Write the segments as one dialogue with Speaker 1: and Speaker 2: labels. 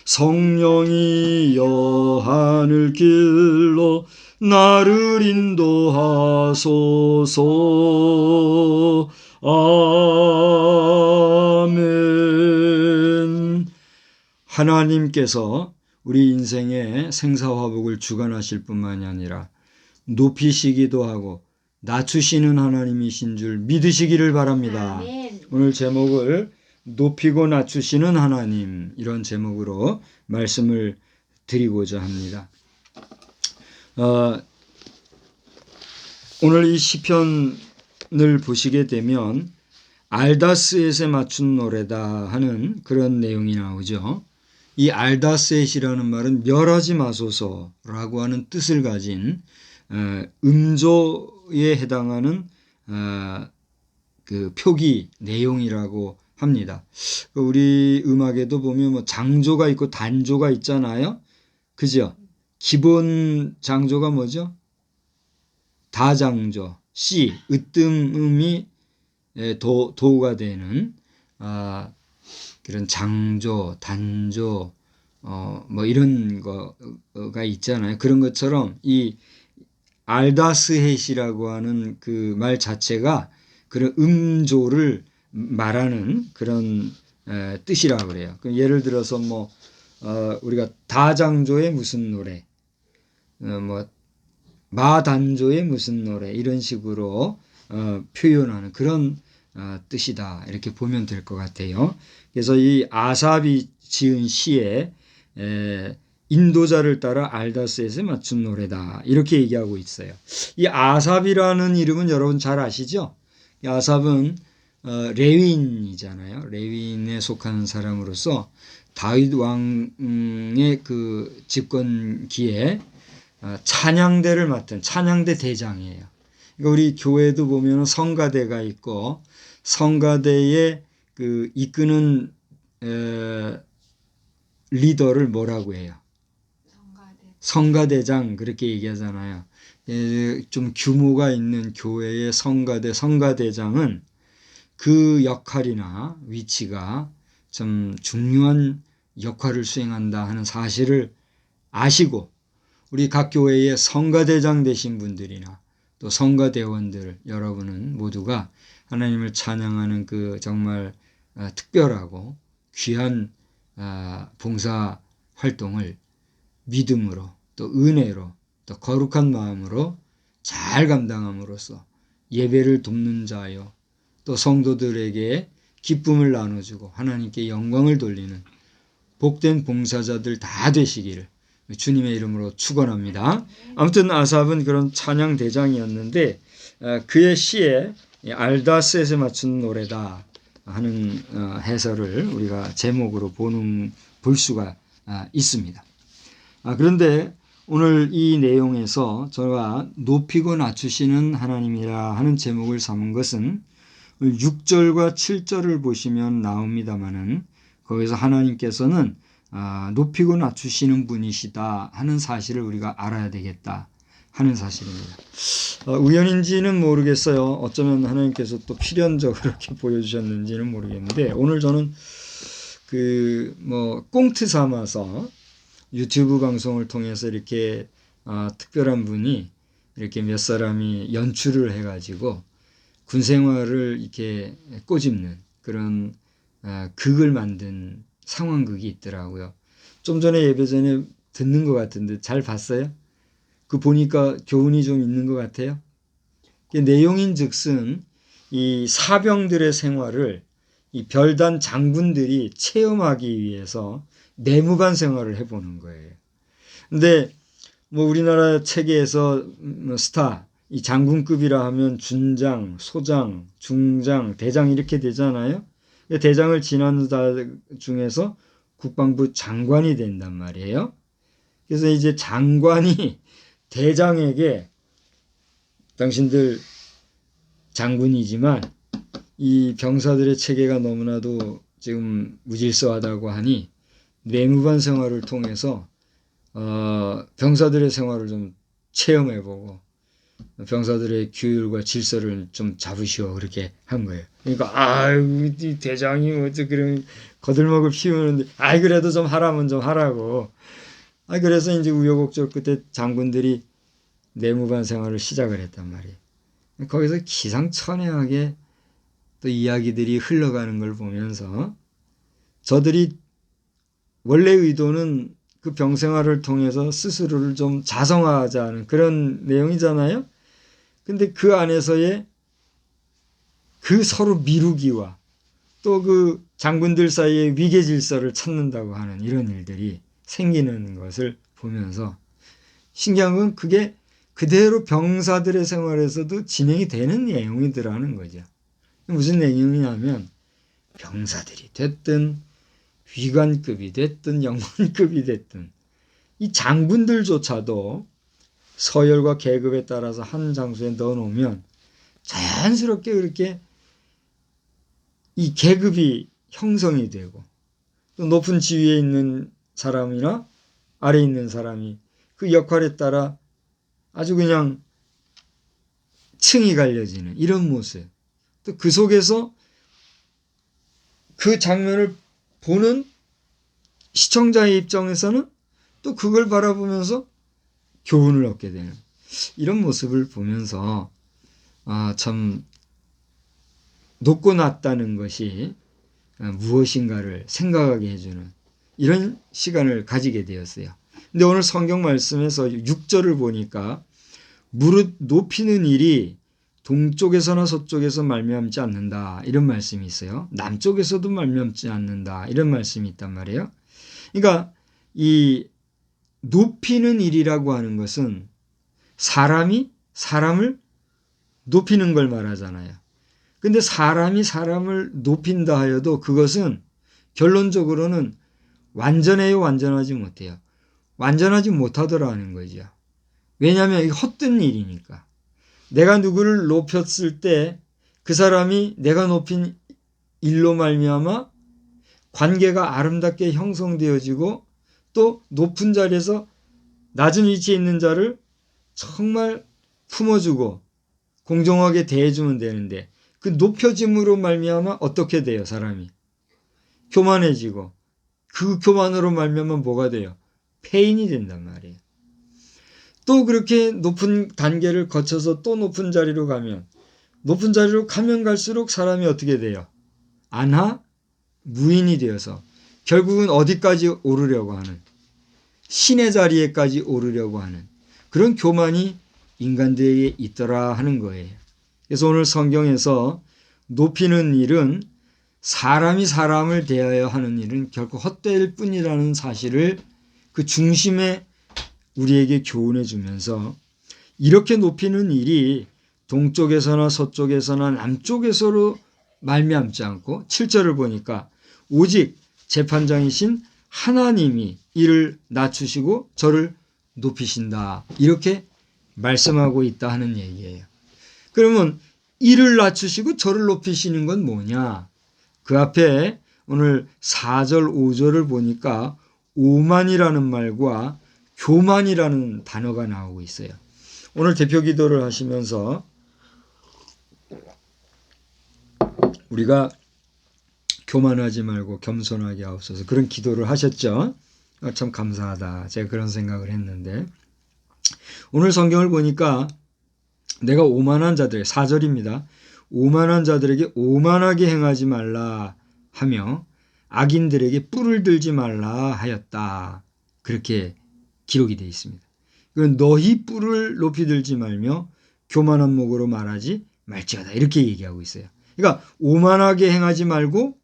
Speaker 1: 성령이여 하늘길로 나를 인도하소서. 아멘. 하나님께서 우리 인생의 생사화복을 주관하실 뿐만이 아니라 높이시기도 하고 낮추시는 하나님이신 줄 믿으시기를 바랍니다.
Speaker 2: 아멘.
Speaker 1: 오늘 제목을 높이고 낮추시는 하나님, 이런 제목으로 말씀을 드리고자 합니다. 오늘 이 시편을 보시게 되면 알다스엣에 맞춘 노래다 하는 그런 내용이 나오죠. 이 알다스엣이라는 말은 멸하지 마소서라고 하는 뜻을 가진 음조에 해당하는 그 표기 내용이라고 합니다. 우리 음악에도 보면 뭐 장조가 있고 단조가 있잖아요. 그죠? 기본 장조가 뭐죠? 다장조, C, 으뜸음이 도가 되는 그런 장조, 단조, 뭐 이런 거가 있잖아요. 그런 것처럼 이 알다스헷이라고 하는 그 말 자체가 그런 음조를 말하는 그런 뜻이라고 그래요. 예를 들어서 뭐 우리가 다장조의 무슨 노래, 뭐 마단조의 무슨 노래, 이런 식으로 표현하는 그런 뜻이다, 이렇게 보면 될 것 같아요. 그래서 이 아삽이 지은 시에 인도자를 따라 알다스엣에 맞춘 노래다, 이렇게 얘기하고 있어요. 이 아삽이라는 이름은 여러분 잘 아시죠? 이 아삽은 레위인이잖아요. 레위인에 속하는 사람으로서 다윗 왕의 그 집권기에 찬양대를 맡은 찬양대 대장이에요. 그러니까 우리 교회도 보면 성가대가 있고, 성가대에 그 이끄는 리더를 뭐라고 해요? 성가대장, 그렇게 얘기하잖아요. 좀 규모가 있는 교회의 성가대장은 그 역할이나 위치가 좀 중요한 역할을 수행한다 하는 사실을 아시고, 우리 각 교회의 성가대장 되신 분들이나 또 성가대원들 여러분은 모두가 하나님을 찬양하는 그 정말 특별하고 귀한 봉사 활동을 믿음으로 또 은혜로 또 거룩한 마음으로 잘 감당함으로써 예배를 돕는 자요, 또 성도들에게 기쁨을 나눠주고 하나님께 영광을 돌리는 복된 봉사자들 다 되시기를 주님의 이름으로 축원합니다. 아무튼 아삽은 그런 찬양 대장이었는데 그의 시에 알다스엣에 맞춘 노래다 하는 해설을 우리가 제목으로 볼 수가 있습니다. 그런데 오늘 이 내용에서 제가 높이고 낮추시는 하나님이라 하는 제목을 삼은 것은 6절과 7절을 보시면 나옵니다마는 거기서 하나님께서는 높이고 낮추시는 분이시다 하는 사실을 우리가 알아야 되겠다 하는 사실입니다. 우연인지는 모르겠어요. 어쩌면 하나님께서 또 필연적으로 이렇게 보여주셨는지는 모르겠는데, 오늘 저는 꽁트 삼아서 유튜브 방송을 통해서 이렇게 특별한 분이 이렇게 몇 사람이 연출을 해가지고 군 생활을 이렇게 꼬집는 그런 극을 만든 상황극이 있더라고요. 좀 전에 예배 전에 듣는 것 같은데 잘 봤어요? 그 보니까 교훈이 좀 있는 것 같아요. 내용인즉슨 이 사병들의 생활을 이 별단 장군들이 체험하기 위해서 내무반 생활을 해보는 거예요. 근데 뭐 우리나라 체계에서 스타, 이 장군급이라 하면 준장, 소장, 중장, 대장 이렇게 되잖아요. 대장을 지나는 자 중에서 국방부 장관이 된단 말이에요. 그래서 이제 장관이 대장에게 당신들 장군이지만 이 병사들의 체계가 너무나도 지금 무질서하다고 하니 내무반 생활을 통해서 병사들의 생활을 좀 체험해보고 병사들의 규율과 질서를 좀 잡으시오 그렇게 한 거예요. 그러니까 아유 이 대장이 어째 그런 거들먹을 피우는데 아이 그래도 좀 하라면 좀 하라고. 아 그래서 이제 우여곡절 끝에 장군들이 내무반 생활을 시작을 했단 말이에요. 거기서 기상천외하게 또 이야기들이 흘러가는 걸 보면서 저들이 원래 의도는 그 병생활을 통해서 스스로를 좀 자성하자는 그런 내용이잖아요. 근데 그 안에서의 그 서로 미루기와 또 그 장군들 사이의 위계 질서를 찾는다고 하는 이런 일들이 생기는 것을 보면서 신기한 건 그게 그대로 병사들의 생활에서도 진행이 되는 내용이더라는 거죠. 무슨 내용이냐면 병사들이 됐든 위관급이 됐든 영관급이 됐든 이 장군들조차도 서열과 계급에 따라서 한 장소에 넣어놓으면 자연스럽게 그렇게 이 계급이 형성이 되고 또 높은 지위에 있는 사람이나 아래에 있는 사람이 그 역할에 따라 아주 그냥 층이 갈려지는 이런 모습. 또 그 속에서 그 장면을 보는 시청자의 입장에서는 또 그걸 바라보면서 교훈을 얻게 되는 이런 모습을 보면서 참 높고 낮다는 것이 무엇인가를 생각하게 해주는 이런 시간을 가지게 되었어요. 근데 오늘 성경 말씀에서 6절을 보니까 무릇 높이는 일이 동쪽에서나 서쪽에서 말미암지 않는다 이런 말씀이 있어요. 남쪽에서도 말미암지 않는다 이런 말씀이 있단 말이에요. 그러니까 이 높이는 일이라고 하는 것은 사람이 사람을 높이는 걸 말하잖아요. 근데 사람이 사람을 높인다 하여도 그것은 결론적으로는 완전해요, 완전하지 못해요. 완전하지 못하더라는 거죠. 왜냐하면 이게 헛된 일이니까. 내가 누구를 높였을 때 그 사람이 내가 높인 일로 말미암아 관계가 아름답게 형성되어지고 또 높은 자리에서 낮은 위치에 있는 자를 정말 품어주고 공정하게 대해주면 되는데 그 높여짐으로 말미암아 어떻게 돼요? 사람이 교만해지고 그 교만으로 말미암아 뭐가 돼요? 폐인이 된단 말이에요. 또 그렇게 높은 단계를 거쳐서 또 높은 자리로 가면 높은 자리로 가면 갈수록 사람이 어떻게 돼요? 안하 무인이 되어서 결국은 어디까지 오르려고 하는 신의 자리에까지 오르려고 하는 그런 교만이 인간들에게 있더라 하는 거예요. 그래서 오늘 성경에서 높이는 일은 사람이 사람을 대하여 하는 일은 결코 헛될 뿐이라는 사실을 그 중심에 우리에게 교훈해 주면서 이렇게 높이는 일이 동쪽에서나 서쪽에서나 남쪽에서로 말미암지 않고 7절을 보니까 오직 재판장이신 하나님이 이를 낮추시고 저를 높이신다. 이렇게 말씀하고 있다 하는 얘기예요. 그러면 이를 낮추시고 저를 높이시는 건 뭐냐? 그 앞에 오늘 4절 5절을 보니까 오만이라는 말과 교만이라는 단어가 나오고 있어요. 오늘 대표 기도를 하시면서 우리가 교만하지 말고 겸손하게 하옵소서 그런 기도를 하셨죠. 참 감사하다. 제가 그런 생각을 했는데 오늘 성경을 보니까 내가 오만한 자들 4절입니다. 오만한 자들에게 오만하게 행하지 말라 하며 악인들에게 뿔을 들지 말라 하였다. 그렇게 기록이 되어 있습니다. 너희 뿔을 높이 들지 말며 교만한 목으로 말하지 말지어다. 이렇게 얘기하고 있어요. 그러니까 오만하게 행하지 말고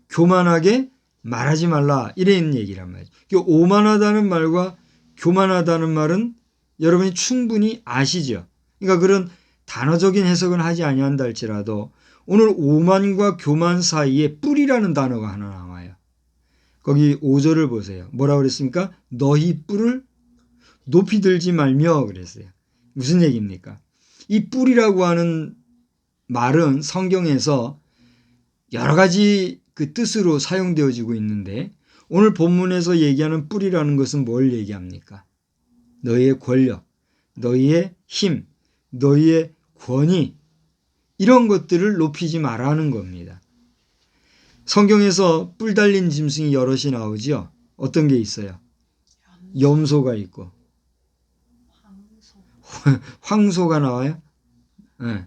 Speaker 1: 교만하게 말하지 말라 이런 얘기란 말이죠. 오만하다는 말과 교만하다는 말은 여러분이 충분히 아시죠. 그러니까 그런 단어적인 해석은 하지 아니한다 할지라도 오늘 오만과 교만 사이에 뿔이라는 단어가 하나 나와요. 거기 5절을 보세요. 뭐라고 그랬습니까? 너희 뿔을 높이 들지 말며 그랬어요. 무슨 얘기입니까? 이 뿔이라고 하는 말은 성경에서 여러 가지 그 뜻으로 사용되어지고 있는데 오늘 본문에서 얘기하는 뿔이라는 것은 뭘 얘기합니까? 너희의 권력, 너희의 힘, 너희의 권위, 이런 것들을 높이지 말라는 겁니다. 성경에서 뿔 달린 짐승이 여럿이 나오죠. 어떤 게 있어요? 염소가 있고 황소가 나와요. 네.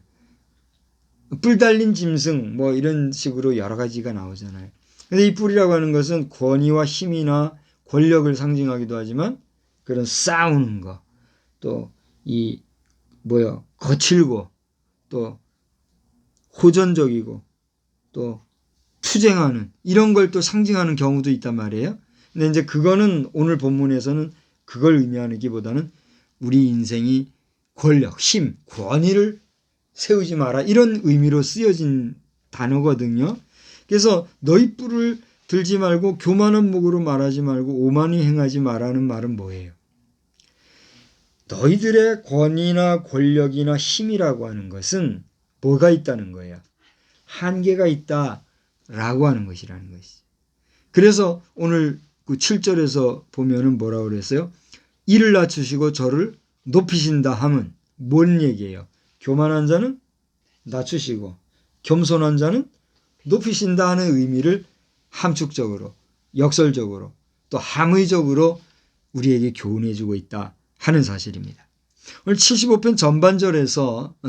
Speaker 1: 뿔 달린 짐승 뭐 이런 식으로 여러 가지가 나오잖아요. 근데 이 뿔이라고 하는 것은 권위와 힘이나 권력을 상징하기도 하지만 그런 싸우는 거, 또 이 거칠고 또 호전적이고 또 투쟁하는 이런 걸 또 상징하는 경우도 있단 말이에요. 근데 이제 그거는 오늘 본문에서는 그걸 의미하기보다는 우리 인생이 권력, 힘, 권위를 세우지 마라 이런 의미로 쓰여진 단어거든요. 그래서 너희 뿔을 들지 말고 교만한 목으로 말하지 말고 오만히 행하지 마라는 말은 뭐예요? 너희들의 권위나 권력이나 힘이라고 하는 것은 뭐가 있다는 거예요? 한계가 있다라고 하는 것이라는 것이죠. 그래서 오늘 그 7절에서 보면은 뭐라고 그랬어요? 이를 낮추시고 저를 높이신다 함은 뭔 얘기예요? 교만한 자는 낮추시고 겸손한 자는 높이신다 하는 의미를 함축적으로, 역설적으로, 또 함의적으로 우리에게 교훈해 주고 있다 하는 사실입니다. 오늘 75편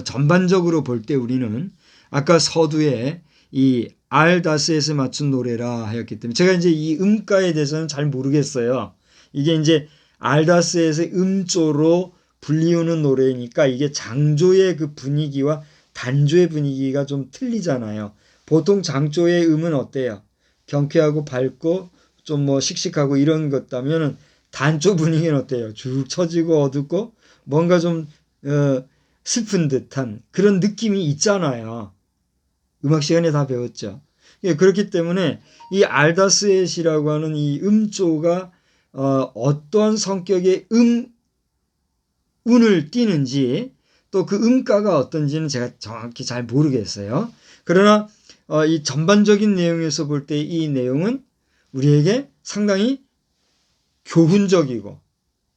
Speaker 1: 전반적으로 볼 때 우리는 아까 서두에 이 알다스에서 맞춘 노래라 하였기 때문에 제가 이제 이 음가에 대해서는 잘 모르겠어요. 이게 이제 알다스에서 음조로 불리우는 노래니까 이게 장조의 그 분위기와 단조의 분위기가 좀 틀리잖아요. 보통 장조의 음은 어때요? 경쾌하고 밝고 좀 뭐 씩씩하고 이런 것다면은 단조 분위기는 어때요? 쭉 처지고 어둡고 뭔가 좀 슬픈 듯한 그런 느낌이 있잖아요. 음악 시간에 다 배웠죠. 그렇기 때문에 이 알다스엣이라고 하는 이 음조가 어떠한 성격의 운을 띠는지 또 그 음가가 어떤지는 제가 정확히 잘 모르겠어요. 그러나 이 전반적인 내용에서 볼 때 이 내용은 우리에게 상당히 교훈적이고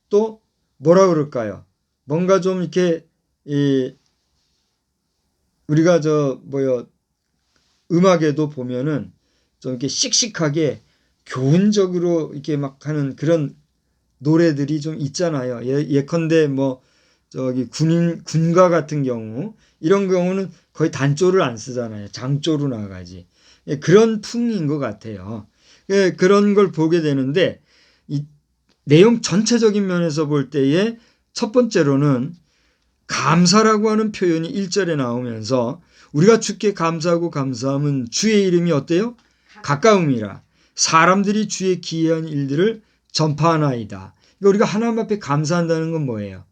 Speaker 1: 또 뭐라 그럴까요? 뭔가 좀 이렇게 우리가 음악에도 보면은 좀 이렇게 씩씩하게 교훈적으로 이렇게 막 하는 그런 노래들이 좀 있잖아요. 예컨대 군가 같은 경우 이런 경우는 거의 단조를 안 쓰잖아요. 장조로 나가지. 그런 풍인 것 같아요. 그런 걸 보게 되는데 이 내용 전체적인 면에서 볼 때에 첫 번째로는 감사라고 하는 표현이 1절에 나오면서 우리가 주께 감사하고 감사함은 주의 이름이 어때요? 가까움이라. 사람들이 주의 기이한 일들을 전파하나이다. 그러니까 우리가 하나님 앞에 감사한다는 건 뭐예요?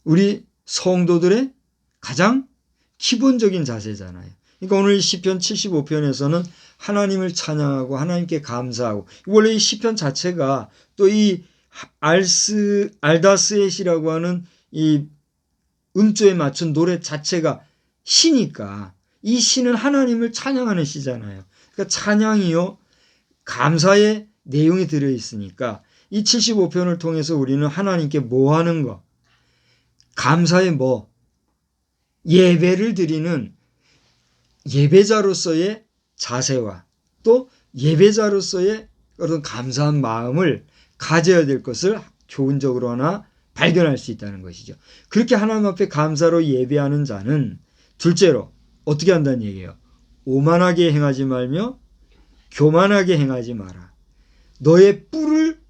Speaker 1: 우리 성도들의 가장 기본적인 자세잖아요. 그러니까 오늘 시편 75편에서는 하나님을 찬양하고 하나님께 감사하고 원래 이 시편 자체가 또 이 알다스엣이라고 하는 이 음조에 맞춘 노래 자체가 시니까 이 시는 하나님을 찬양하는 시잖아요. 그러니까 찬양이요 감사의 내용이 들어있으니까 이 75편을 통해서 우리는 하나님께 뭐 하는 거? 감사의 예배를 드리는 예배자로서의 자세와 또 예배자로서의 그런 감사한 마음을 가져야 될 것을 교훈적으로 하나 발견할 수 있다는 것이죠. 그렇게 하나님 앞에 감사로 예배하는 자는 둘째로 어떻게 한다는 얘기예요? 오만하게 행하지 말며 교만하게 행하지 마라. 너의 뿔을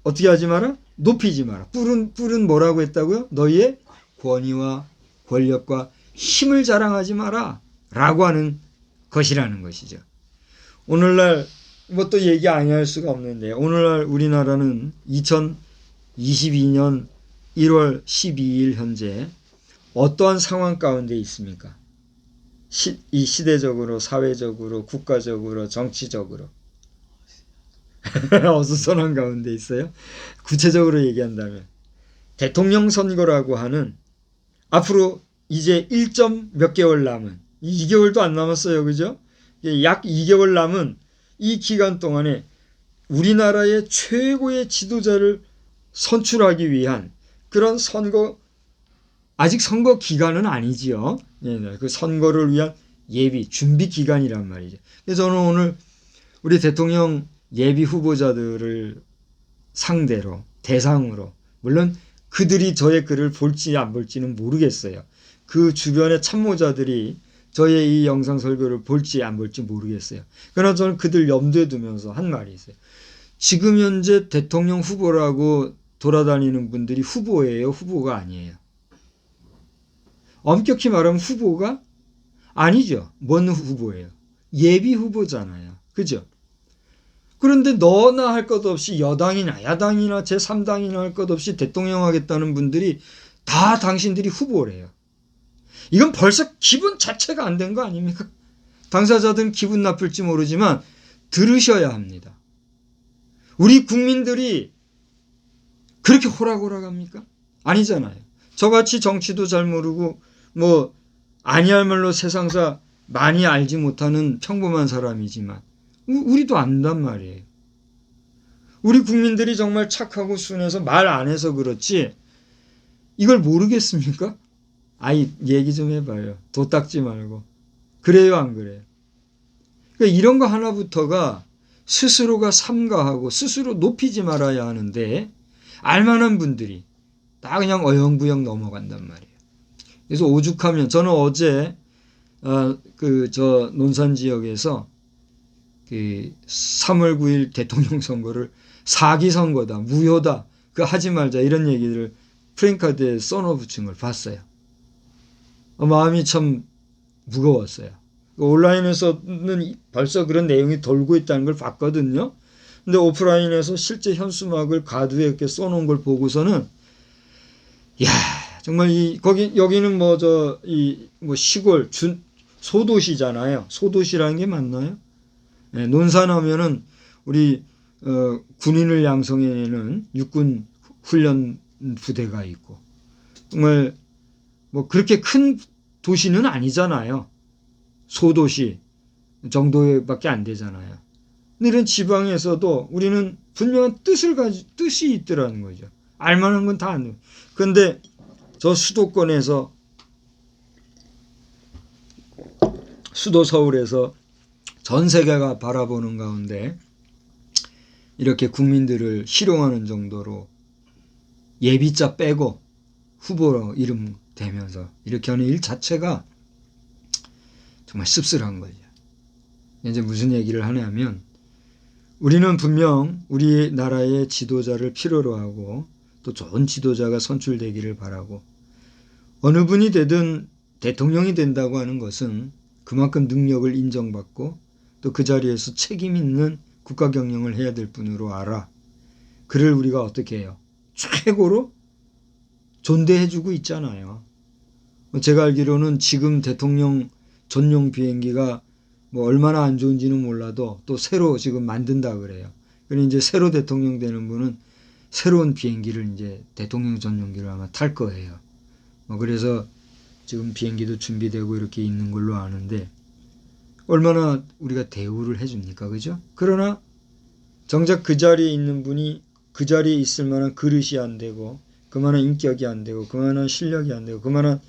Speaker 1: 어떻게 하지 마라? 높이지 마라. 뿔은 뭐라고 했다고요? 너희의 권위와 권력과 힘을 자랑하지 마라 라고 하는 것이라는 것이죠. 오늘날 또 얘기 아니할 수가 없는데 오늘날 우리나라는 2022년 1월 12일 현재 어떠한 상황 가운데 있습니까? 이 시대적으로, 사회적으로, 국가적으로, 정치적으로 어수선한 가운데 있어요. 구체적으로 얘기한다면 대통령 선거라고 하는 앞으로 이제 1점 몇 개월 남은 2개월도 안 남았어요. 그죠? 약 2개월 남은 이 기간 동안에 우리나라의 최고의 지도자를 선출하기 위한 그런 선거 아직 선거 기간은 아니지요. 예, 그 선거를 위한 예비, 준비 기간이란 말이죠. 그래서 저는 오늘 우리 대통령 예비 후보자들을 상대로, 대상으로, 물론 그들이 저의 글을 볼지 안 볼지는 모르겠어요. 그 주변의 참모자들이 저의 이 영상 설교를 볼지 안 볼지 모르겠어요. 그러나 저는 그들 염두에 두면서 한 말이 있어요. 지금 현재 대통령 후보라고 돌아다니는 분들이 후보예요? 후보가 아니에요? 엄격히 말하면 후보가 아니죠. 뭔 후보예요? 예비 후보잖아요. 그죠? 그런데 너나 할 것 없이 여당이나 야당이나 제3당이나 할 것 없이 대통령 하겠다는 분들이 다 당신들이 후보래요. 이건 벌써 기분 자체가 안 된 거 아닙니까? 당사자들은 기분 나쁠지 모르지만 들으셔야 합니다. 우리 국민들이 그렇게 호락호락합니까? 아니잖아요. 저같이 정치도 잘 모르고 뭐 아니할 말로 세상사 많이 알지 못하는 평범한 사람이지만 우리도 안단 말이에요. 우리 국민들이 정말 착하고 순해서 말 안 해서 그렇지 이걸 모르겠습니까? 아이 얘기 좀 해봐요. 도 닦지 말고. 그래요 안 그래요? 그러니까 이런 거 하나부터가 스스로가 삼가하고 스스로 높이지 말아야 하는데 알만한 분들이 다 그냥 어영부영 넘어간단 말이에요. 그래서 오죽하면 저는 어제 저 논산 지역에서 그 3월 9일 대통령 선거를 사기 선거다, 무효다, 그 하지 말자 이런 얘기를 프랭카드에 써놓어 붙인 걸 봤어요. 마음이 참 무거웠어요. 온라인에서는 벌써 그런 내용이 돌고 있다는 걸 봤거든요. 근데 오프라인에서 실제 현수막을 가두에 이렇게 써놓은 걸 보고서는 야 정말 여기는 뭐 시골 소도시잖아요. 소도시라는 게 맞나요? 네, 논산하면은 우리 군인을 양성해내는 육군 훈련 부대가 있고 정말 뭐 그렇게 큰 도시는 아니잖아요. 소도시 정도밖에 안 되잖아요. 근데 이런 지방에서도 우리는 분명한 뜻이 있더라는 거죠. 알만한 건 다 안 돼요. 그런데 저 수도권에서 수도 서울에서 전 세계가 바라보는 가운데 이렇게 국민들을 희롱하는 정도로 예비자 빼고 후보로 이름 대면서 이렇게 하는 일 자체가 정말 씁쓸한 거죠. 이제 무슨 얘기를 하냐면 우리는 분명 우리나라의 지도자를 필요로 하고 또 좋은 지도자가 선출되기를 바라고 어느 분이 되든 대통령이 된다고 하는 것은 그만큼 능력을 인정받고 또 그 자리에서 책임 있는 국가 경영을 해야 될 분으로 알아. 그를 우리가 어떻게 해요? 최고로 존대해주고 있잖아요. 제가 알기로는 지금 대통령 전용 비행기가 뭐 얼마나 안 좋은지는 몰라도 또 새로 지금 만든다 그래요. 그러니 이제 새로 대통령 되는 분은 새로운 비행기를 이제 대통령 전용기를 아마 탈 거예요. 그래서 지금 비행기도 준비되고 이렇게 있는 걸로 아는데 얼마나 우리가 대우를 해줍니까? 그죠? 그러나 정작 그 자리에 있는 분이 그 자리에 있을 만한 그릇이 안 되고 그만한 인격이 안 되고 그만한 실력이 안 되고 그만한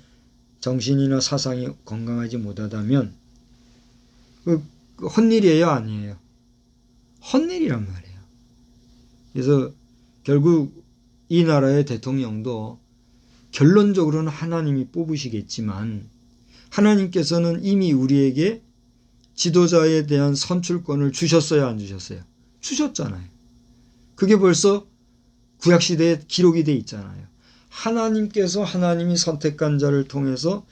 Speaker 1: 정신이나 사상이 건강하지 못하다면 그 헛일이에요? 아니에요? 헛일이란 말이에요. 그래서 결국 이 나라의 대통령도 결론적으로는 하나님이 뽑으시겠지만 하나님께서는 이미 우리에게 지도자에 대한 선출권을 주셨어요? 안 주셨어요? 주셨잖아요. 그게 벌써 구약시대에 기록이 돼 있잖아요. 하나님께서 하나님이 선택한 자를 통해서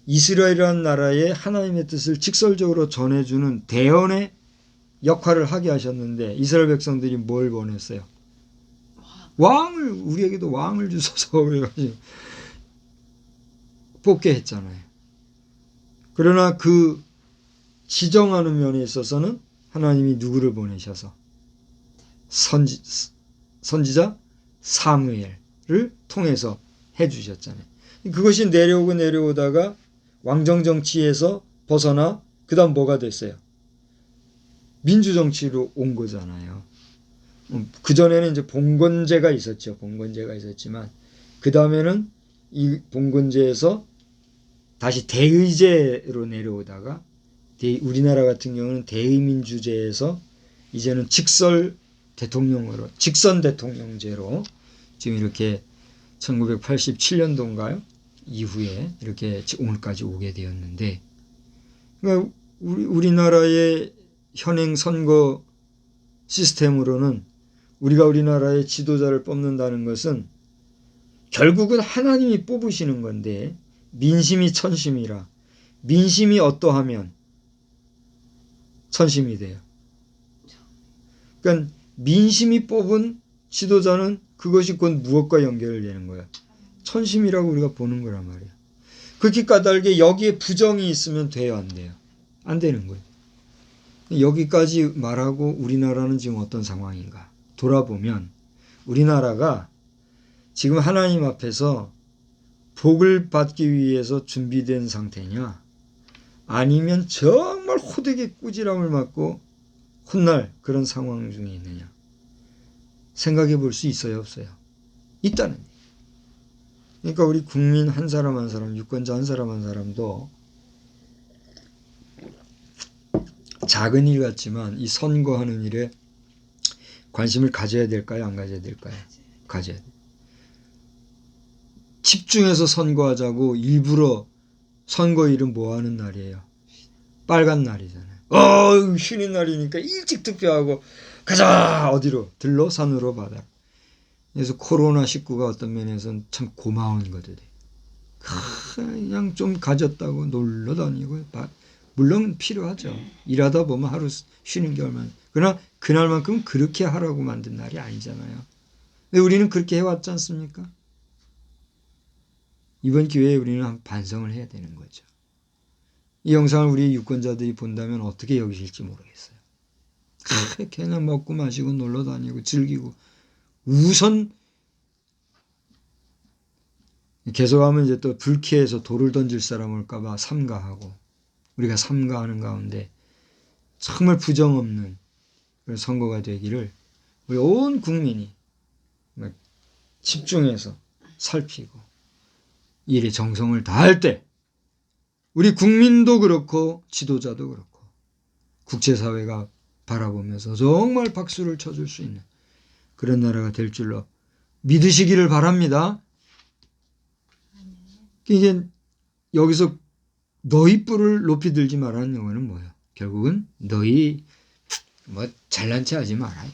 Speaker 1: 이스라엘이라는 나라에 하나님의 뜻을 직설적으로 전해주는 대언의 역할을 하게 하셨는데 이스라엘 백성들이 뭘 원했어요? 왕을 우리에게도 왕을 주소서 그래가지고 뽑게 했잖아요. 그러나 그 지정하는 면에 있어서는 하나님이 누구를 보내셔서 선지자 사무엘을 통해서 해주셨잖아요. 그것이 내려오다가 왕정정치에서 벗어나 그 다음 뭐가 됐어요? 민주정치로 온 거잖아요. 그전에는 이제 봉건제가 있었죠. 봉건제가 있었지만 그 다음에는 이 봉건제에서 다시 대의제로 내려오다가 우리나라 같은 경우는 대의민주제에서 이제는 직선 대통령제로 지금 이렇게 1987년도인가요? 이후에 이렇게 오늘까지 오게 되었는데, 그러니까 우리나라의 현행 선거 시스템으로는 우리가 우리나라의 지도자를 뽑는다는 것은 결국은 하나님이 뽑으시는 건데, 민심이 천심이라 민심이 어떠하면 천심이 돼요. 그러니까 민심이 뽑은 지도자는 그것이 곧 무엇과 연결되는 거야? 천심이라고 우리가 보는 거란 말이야. 그렇게 까닭에 여기에 부정이 있으면 돼요, 안 돼요? 안 되는 거예요. 여기까지 말하고 우리나라는 지금 어떤 상황인가 돌아보면, 우리나라가 지금 하나님 앞에서 복을 받기 위해서 준비된 상태냐, 아니면 정말 호되게 꾸지람을 맞고 혼날 그런 상황 중에 있느냐 생각해 볼 수 있어요, 없어요? 있다는 얘기예요. 그러니까 우리 국민 한 사람 한 사람, 유권자 한 사람 한 사람도 작은 일 같지만 이 선거하는 일에 관심을 가져야 될까요, 안 가져야 될까요? 가져야 돼요. 집중해서 선거하자고 일부러 선거일은 뭐 하는 날이에요? 빨간 날이잖아요. 쉬는 날이니까 일찍 투표하고 가자! 어디로? 들로? 산으로? 바다. 그래서 코로나19가 어떤 면에서는 참 고마운 것들이. 그냥 좀 가졌다고 놀러 다니고, 물론 필요하죠. 일하다 보면 하루 쉬는 게 얼마나. 그러나 그날만큼 그렇게 하라고 만든 날이 아니잖아요. 근데 우리는 그렇게 해왔지 않습니까? 이번 기회에 우리는 한 반성을 해야 되는 거죠. 이 영상을 우리 유권자들이 본다면 어떻게 여기실지 모르겠어요. 그냥 먹고 마시고 놀러 다니고 즐기고, 우선 계속하면 이제 또 불쾌해서 돌을 던질 사람 올까봐 삼가하고, 우리가 삼가하는 가운데 정말 부정 없는 그런 선거가 되기를 우리 온 국민이 집중해서 살피고 일에 정성을 다할 때, 우리 국민도 그렇고 지도자도 그렇고 국제사회가 바라보면서 정말 박수를 쳐줄 수 있는 그런 나라가 될 줄로 믿으시기를 바랍니다. 이게 여기서 너희 뿔을 높이 들지 말라는 영어는 뭐예요? 결국은 너희 잘난 체 하지 마라.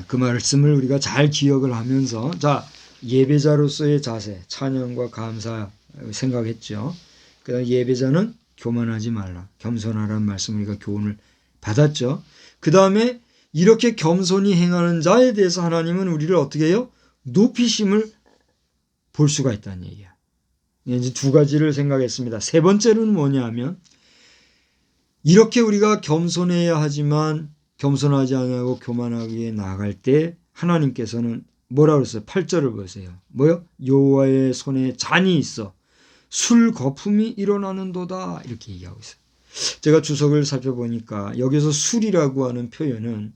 Speaker 1: 그 말씀을 우리가 잘 기억을 하면서, 자, 예배자로서의 자세, 찬양과 감사 생각했죠. 그다음 예배자는 교만하지 말라, 겸손하라는 말씀 우리가 교훈을 받았죠. 그 다음에 이렇게 겸손히 행하는 자에 대해서 하나님은 우리를 어떻게 해요? 높이심을 볼 수가 있다는 얘기야. 이제 두 가지를 생각했습니다. 세 번째로는 뭐냐 하면, 이렇게 우리가 겸손해야 하지만 겸손하지 않고 교만하게 나아갈 때 하나님께서는 뭐라고 그랬어요? 8절을 보세요. 뭐요? 여호와의 손에 잔이 있어 술 거품이 일어나는도다, 이렇게 얘기하고 있어요. 제가 주석을 살펴보니까 여기서 술이라고 하는 표현은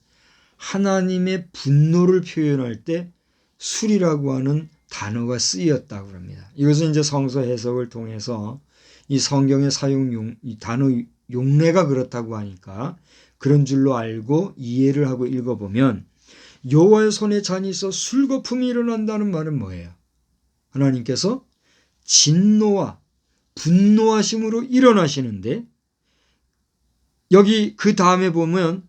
Speaker 1: 하나님의 분노를 표현할 때 술이라고 하는 단어가 쓰였다고 합니다. 이것은 이제 성서 해석을 통해서 이 성경의 사용 이 단어 용례가 그렇다고 하니까 그런 줄로 알고 이해를 하고 읽어보면, 여호와의 손에 잔이 있어 술거품이 일어난다는 말은 뭐예요? 하나님께서 진노와 분노하심으로 일어나시는데, 여기 그 다음에 보면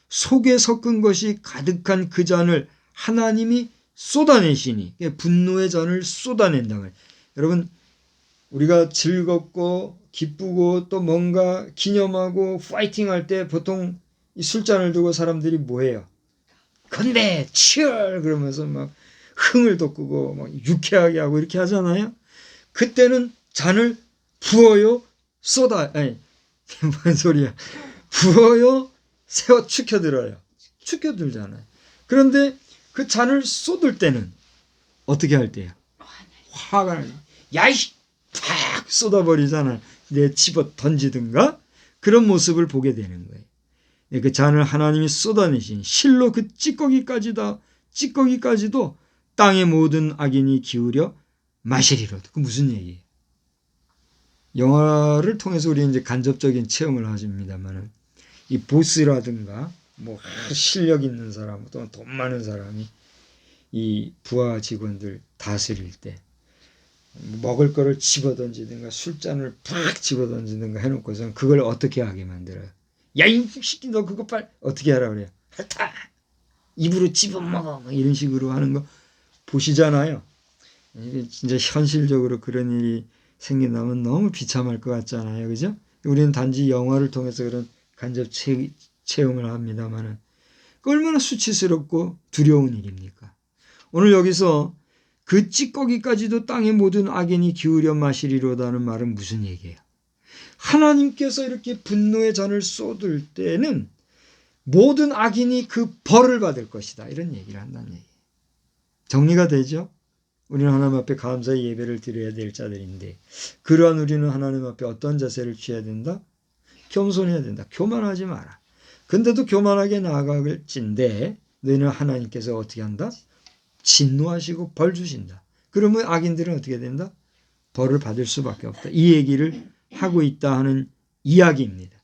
Speaker 1: 속에 섞은 것이 가득한 그 잔을 하나님이 쏟아내시니, 분노의 잔을 쏟아낸다고 해요. 여러분, 우리가 즐겁고 기쁘고 또 뭔가 기념하고 파이팅 할 때 보통 이 술잔을 두고 사람들이 뭐해요? 건배, 치열 그러면서 막 흥을 돋구고 막 유쾌하게 하고 이렇게 하잖아요. 그때는 잔을 부어요, 뭔 소리야? 부어요, 세워 축혀들어요. 축혀들잖아요. 그런데 그 잔을 쏟을 때는 어떻게 할 때요? 화가 나요. 야이씨! 팍 쏟아버리잖아요. 내 집어 던지든가 그런 모습을 보게 되는 거예요. 그 잔을 하나님이 쏟아내신 실로 그 찌꺼기까지도 땅의 모든 악인이 기울여 마시리로다. 그 무슨 얘기예요? 영화를 통해서 우리 이제 간접적인 체험을 하십니다만은 이 보스라든가 뭐 실력 있는 사람 또는 돈 많은 사람이 이 부하 직원들 다스릴 때 먹을 거를 집어던지든가 술잔을 팍 집어던지든가 해놓고서 그걸 어떻게 하게 만들어요? 야, 이 새끼 너 그거 빨리 어떻게 하라 그래요? 핥아! 입으로 집어먹어! 이런 식으로 하는 거 보시잖아요. 이게 진짜 현실적으로 그런 일이 생긴다면 너무 비참할 것 같잖아요. 그죠? 우리는 단지 영화를 통해서 그런 간접 체험을 합니다만은 얼마나 수치스럽고 두려운 일입니까? 오늘 여기서 그 찌꺼기까지도 땅의 모든 악인이 기울여 마시리로다는 말은 무슨 얘기예요? 하나님께서 이렇게 분노의 잔을 쏟을 때는 모든 악인이 그 벌을 받을 것이다. 이런 얘기를 한다는 얘기예요. 정리가 되죠? 우리는 하나님 앞에 감사의 예배를 드려야 될 자들인데 그러한 우리는 하나님 앞에 어떤 자세를 취해야 된다? 겸손해야 된다. 교만하지 마라. 근데도 교만하게 나아갈진데 너희는 하나님께서 어떻게 한다? 진노하시고 벌 주신다. 그러면 악인들은 어떻게 된다? 벌을 받을 수밖에 없다. 이 얘기를 하고 있다 하는 이야기입니다.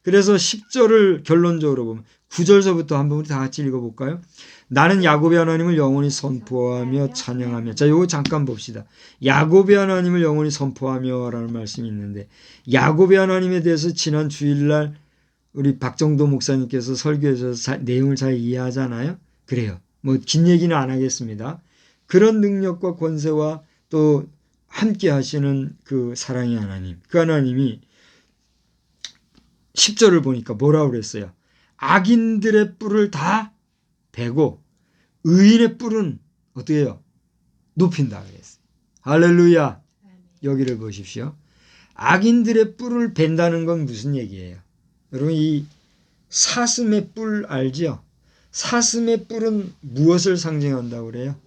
Speaker 1: 그래서 10절을 결론적으로 보면 9절서부터 한번 우리 다 같이 읽어볼까요? 나는 야곱의 하나님을 영원히 선포하며 찬양하며. 자, 요거 잠깐 봅시다. 야곱의 하나님을 영원히 선포하며 라는 말씀이 있는데 야곱의 하나님에 대해서 지난 주일날 우리 박정도 목사님께서 설교에서 내용을 잘 이해하잖아요. 그래요. 뭐 긴 얘기는 안 하겠습니다. 그런 능력과 권세와 또 함께 하시는 그 사랑의 하나님, 그 하나님이 10절을 보니까 뭐라고 그랬어요? 악인들의 뿔을 다 베고 의인의 뿔은 어떻게 해요? 높인다 그랬어요. 할렐루야. 여기를 보십시오. 악인들의 뿔을 벤다는 건 무슨 얘기예요? 여러분 이 사슴의 뿔 알죠? 사슴의 뿔은 무엇을 상징한다고 그래요?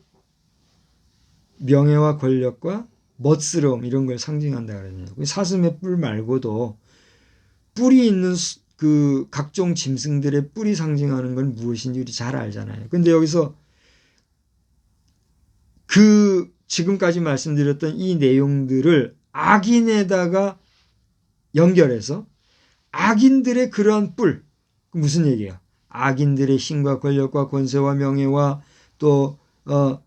Speaker 1: 명예와 권력과 멋스러움 이런 걸 상징한다 그러네요. 사슴의 뿔 말고도 뿔이 있는 그 각종 짐승들의 뿔이 상징하는 건 무엇인지 우리 잘 알잖아요. 근데 여기서 그 지금까지 말씀드렸던 이 내용들을 악인에다가 연결해서 악인들의 그러한 뿔, 무슨 얘기예요? 악인들의 힘과 권력과 권세와 명예와 또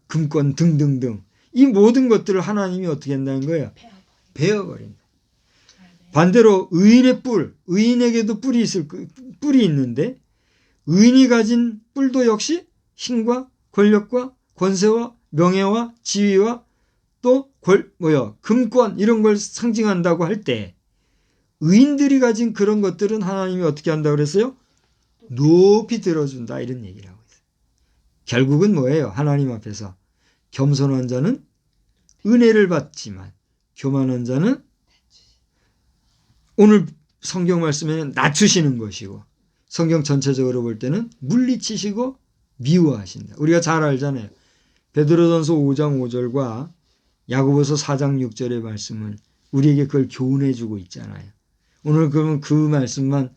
Speaker 1: 금권 등등등 이 모든 것들을 하나님이 어떻게 한다는 거예요? 베어버린다. 반대로 의인의 뿔, 의인에게도 뿔이 있는데 의인이 가진 뿔도 역시 힘과 권력과 권세와 명예와 지위와 또 금권 이런 걸 상징한다고 할 때 의인들이 가진 그런 것들은 하나님이 어떻게 한다고 그랬어요? 높이 들어준다 이런 얘기를 하고 있어요. 결국은 뭐예요? 하나님 앞에서 겸손한 자는 은혜를 받지만 교만한 자는 오늘 성경 말씀에는 낮추시는 것이고 성경 전체적으로 볼 때는 물리치시고 미워하신다. 우리가 잘 알잖아요. 베드로전서 5장 5절과 야고보서 4장 6절의 말씀은 우리에게 그걸 교훈해 주고 있잖아요. 오늘 그러면 그 말씀만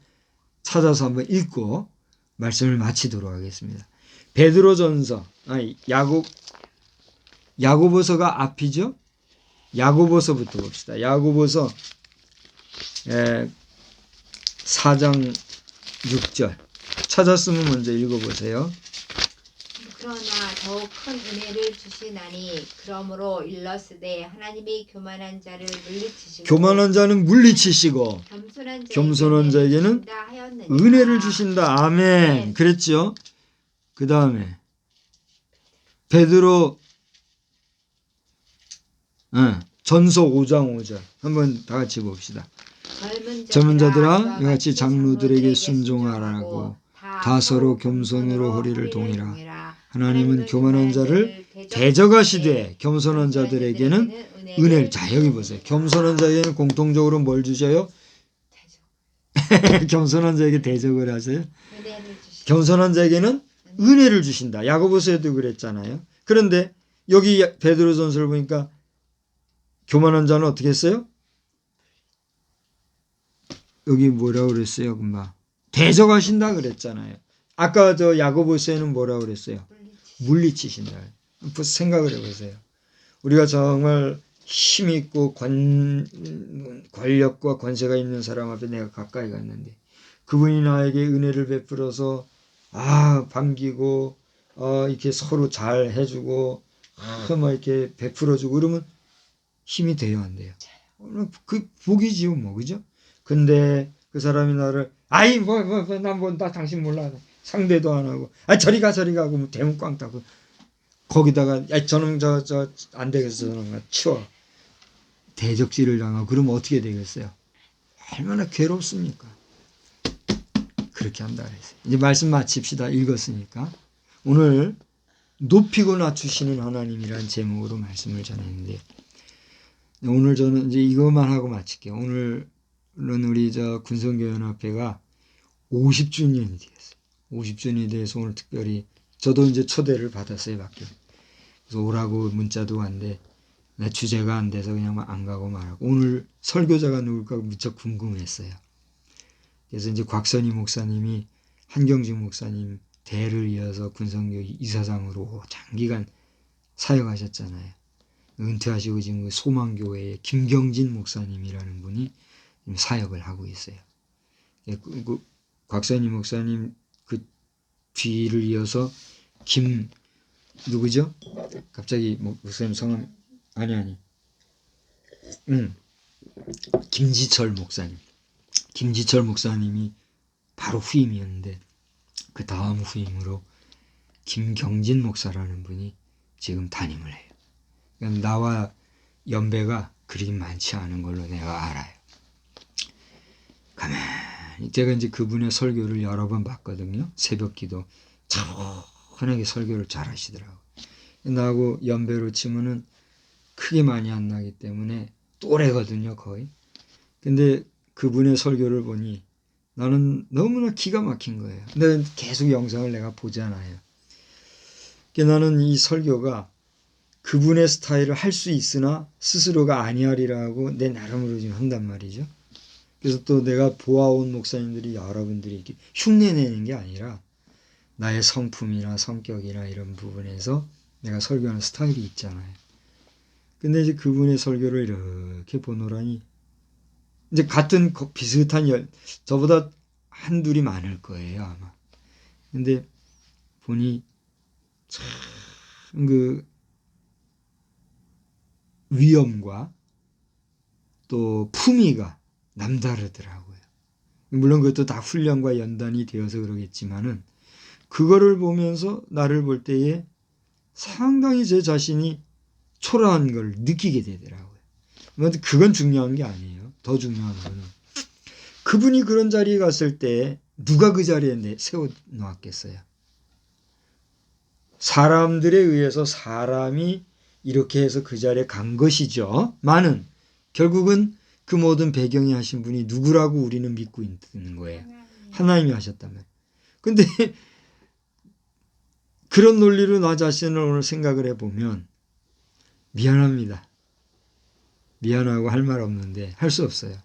Speaker 1: 찾아서 한번 읽고 말씀을 마치도록 하겠습니다. 베드로전서, 야고보서가 앞이죠? 야고보서부터 봅시다. 야고보서 4장 6절 찾았으면 먼저 읽어보세요.
Speaker 2: 그러나 더욱 큰 은혜를 주시나니 그러므로 일러스되 하나님이 교만한 자를 물리치시고
Speaker 1: 교만한 자는 물리치시고 겸손한 자에게는 은혜를 주신다. 아멘. 그랬죠. 그 다음에 베드로 전서 5장 5절 한번 다 같이 봅시다. 젊은 자들아 이와 같이 장로들에게 순종하라고 다 서로 겸손으로 허리를 동이라. 하나님은 교만한 자를 대적하시되 겸손한 자들에게는 은혜를. 자 여기 보세요. 겸손한 자에게는 공통적으로 뭘 주셔요? 겸손한 자에게 대적을 하세요. 겸손한 자에게는 은혜를 주신다. 야고보서에도 그랬잖아요. 그런데 여기 베드로전서를 보니까 교만한 자는 어떻게 했어요? 여기 뭐라고 그랬어요? 금방 대적하신다 그랬잖아요. 아까 저 야고보서에는 뭐라고 그랬어요? 물리치신다. 생각을 해보세요. 우리가 정말 힘 있고 권력과 권세가 있는 사람 앞에 내가 가까이 갔는데 그분이 나에게 은혜를 베풀어서 반기고 이렇게 서로 잘 해주고 막 이렇게 베풀어주고 그러면 힘이 돼요, 안 돼요? 그 복이지요, 뭐, 그죠? 근데 그 사람이 나를 나 당신 몰라. 상대도 안 하고 저리 가고 뭐 대문 꽝 따고 거기다가 저놈 안 되겠어, 저놈 치워. 대적질을 당하고 그러면 어떻게 되겠어요? 얼마나 괴롭습니까? 그렇게 한다 그랬어요. 이제 말씀 마칩시다. 읽었으니까. 오늘 높이고 낮추시는 하나님이라는 제목으로 말씀을 전했는데 오늘 저는 이제 이것만 하고 마칠게요. 오늘은 우리 군성교연합회가 50주년이 되었어요. 50주년이 돼서 오늘 특별히 저도 이제 초대를 받았어요, 밖에. 그래서 오라고 문자도 왔는데 내 주제가 안 돼서 그냥 안 가고 말하고 오늘 설교자가 누굴까 무척 궁금했어요. 그래서 이제 곽선희 목사님이 한경직 목사님 대를 이어서 군성교 이사장으로 장기간 사역하셨잖아요. 은퇴하시고 지금 소망교회의 김경진 목사님이라는 분이 사역을 하고 있어요. 곽선희 목사님 그 뒤를 이어서 누구죠? 갑자기 목사님 성함 김지철 목사님. 김지철 목사님이 바로 후임이었는데 그 다음 후임으로 김경진 목사라는 분이 지금 담임을 해요. 그러니까 나와 연배가 그리 많지 않은 걸로 내가 알아요. 가만히 제가 이제 그분의 설교를 여러 번 봤거든요. 새벽기도 차분하게 설교를 잘 하시더라고요. 나하고 연배로 치면은 크게 많이 안 나기 때문에 또래거든요, 거의. 근데 그분의 설교를 보니 나는 너무나 기가 막힌 거예요. 근데 계속 영상을 내가 보잖아요. 나는 이 설교가 그분의 스타일을 할 수 있으나 스스로가 아니하리라고 내 나름으로 지금 한단 말이죠. 그래서 또 내가 보아온 목사님들이 여러분들이 이렇게 흉내내는 게 아니라 나의 성품이나 성격이나 이런 부분에서 내가 설교하는 스타일이 있잖아요. 근데 이제 그분의 설교를 이렇게 보노라니 이제 같은 비슷한 저보다 한둘이 많을 거예요, 아마. 근데 보니 참 그 위엄과 또 품위가 남다르더라고요. 물론 그것도 다 훈련과 연단이 되어서 그러겠지만은 그거를 보면서 나를 볼 때에 상당히 제 자신이 초라한 걸 느끼게 되더라고요. 그런데 그건 중요한 게 아니에요. 더 중요한 거는 그분이 그런 자리에 갔을 때 누가 그 자리에 세워놓았겠어요. 사람들에 의해서 사람이 이렇게 해서 그 자리에 간 것이죠. 많은 결국은 그 모든 배경이 하신 분이 누구라고 우리는 믿고 있는 거예요. 하나님이 하셨다면. 근데 그런 논리로 나 자신을 오늘 생각을 해보면 미안합니다. 미안하고 할 말 없는데 할 수 없어요.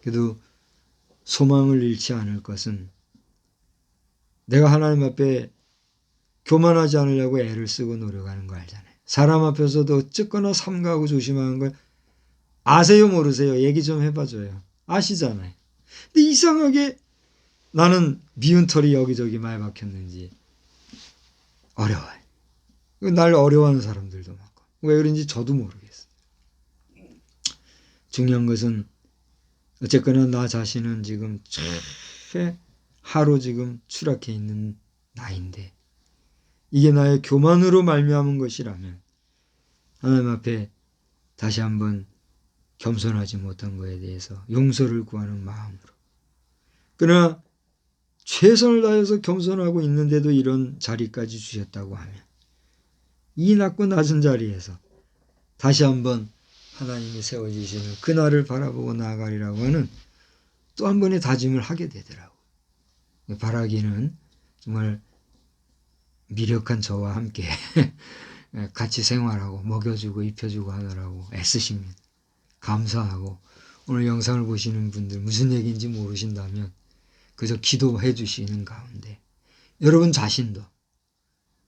Speaker 1: 그래도 소망을 잃지 않을 것은 내가 하나님 앞에 교만하지 않으려고 애를 쓰고 노력하는 거 알잖아요. 사람 앞에서도 어쨌거나 삼가하고 조심하는 걸 아세요 모르세요? 얘기 좀 해봐줘요. 아시잖아요. 근데 이상하게 나는 미운 털이 여기저기 많이 박혔는지 어려워요. 날 어려워하는 사람들도 많고 왜 그런지 저도 모르겠어요. 중요한 것은 어쨌거나 나 자신은 지금 하루 지금 추락해 있는 나인데 이게 나의 교만으로 말미암은 것이라면 하나님 앞에 다시 한번 겸손하지 못한 것에 대해서 용서를 구하는 마음으로 그러나 최선을 다해서 겸손하고 있는데도 이런 자리까지 주셨다고 하면 이 낮고 낮은 자리에서 다시 한번 하나님이 세워주시는 그날을 바라보고 나아가리라고 하는 또 한 번의 다짐을 하게 되더라고요. 바라기는 정말 미력한 저와 함께 같이 생활하고 먹여주고 입혀주고 하느라고 애쓰십니다. 감사하고 오늘 영상을 보시는 분들 무슨 얘기인지 모르신다면 그저 기도해 주시는 가운데 여러분 자신도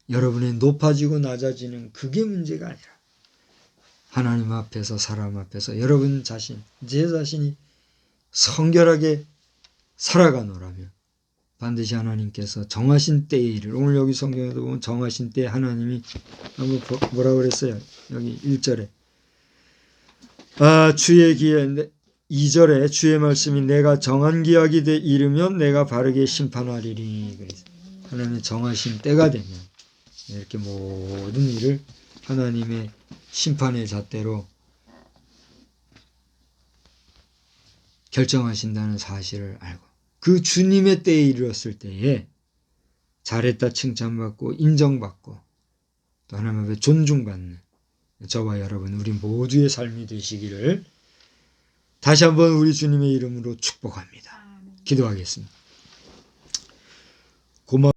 Speaker 1: 여러분의 높아지고 낮아지는 그게 문제가 아니라 하나님 앞에서 사람 앞에서 여러분 자신, 제 자신이 성결하게 살아가노라면 반드시 하나님께서 정하신 때의 일을, 오늘 여기 성경에도 보면 정하신 때에 하나님이 한번 뭐라고 그랬어요? 여기 1절에 주의 기회 2절에 주의 말씀이 내가 정한 기약이 이르면 내가 바르게 심판하리니. 그래서 하나님의 정하신 때가 되면 이렇게 모든 일을 하나님의 심판의 잣대로 결정하신다는 사실을 알고 그 주님의 때에 이르렀을 때에 잘했다 칭찬받고 인정받고 또 하나님 앞에 존중받는 저와 여러분 우리 모두의 삶이 되시기를 다시 한번 우리 주님의 이름으로 축복합니다. 기도하겠습니다. 고마워.